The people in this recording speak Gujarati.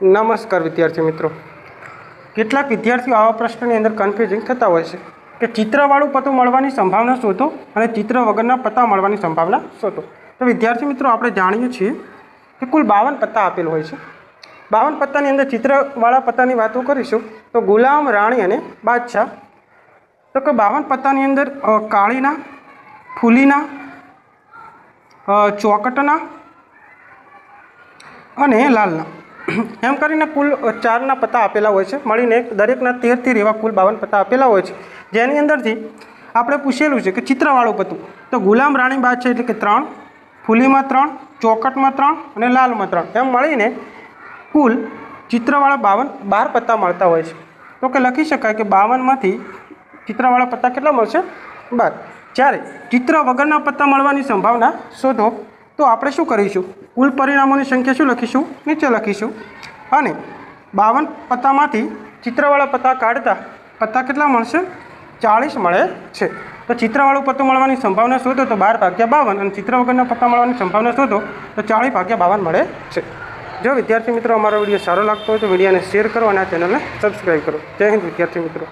નમસ્કાર વિદ્યાર્થી મિત્રો, કેટલાક વિદ્યાર્થીઓ આવા પ્રશ્નની અંદર કન્ફ્યુઝિંગ થતા હોય છે કે ચિત્રવાળું પત્તું મળવાની સંભાવના શોધો અને ચિત્ર વગરના પત્તા મળવાની સંભાવના શોધો. તો વિદ્યાર્થી મિત્રો, આપણે જાણીએ છીએ કે કુલ 52 પત્તા આપેલ હોય છે. 52 પત્તાની અંદર ચિત્રવાળા પત્તાની વાતો કરીશું તો ગુલામ, રાણી અને બાદશાહ. તો કે 52 પત્તાની અંદર કાળીના, ફૂલીના, ચોકટના અને લાલના એમ કરીને કુલ 4 પત્તા આપેલા હોય છે. મળીને દરેકના 13 એવા કુલ 52 પત્તા આપેલા હોય છે, જેની અંદરથી આપણે પૂછેલું છે કે ચિત્રવાળું પત્તું. તો ગુલામ, રાણી, બાદશાહ એટલે કે 3, ફૂલીમાં 3, ચોકટમાં 3 અને લાલમાં 3 એમ મળીને કુલ ચિત્રવાળા 12 પત્તા મળતા હોય છે. તો કે લખી શકાય કે 52માંથી ચિત્રવાળા પત્તા કેટલા મળશે? 12. જ્યારે ચિત્ર વગરના પત્તા મળવાની સંભાવના શોધો તો આપણે શું કરીશું? કુલ પરિણામોની સંખ્યા શું લખીશું? નીચે લખીશું. અને 52 પત્તામાંથી ચિત્રવાળા પત્તા કાઢતા પત્તા કેટલા મળશે? 40 મળે છે. તો ચિત્રવાળું પત્તું મળવાની સંભાવના શોધો તો 12/52 અને ચિત્ર વગરના પત્તા મળવાની સંભાવના શોધો તો 40/52 મળે છે. જો વિદ્યાર્થી મિત્રો અમારો વિડીયો સારો લાગતો હોય તો વિડીયોને શેર કરો અને આ ચેનલને સબસ્ક્રાઈબ કરો. જય હિન્દ વિદ્યાર્થી મિત્રો.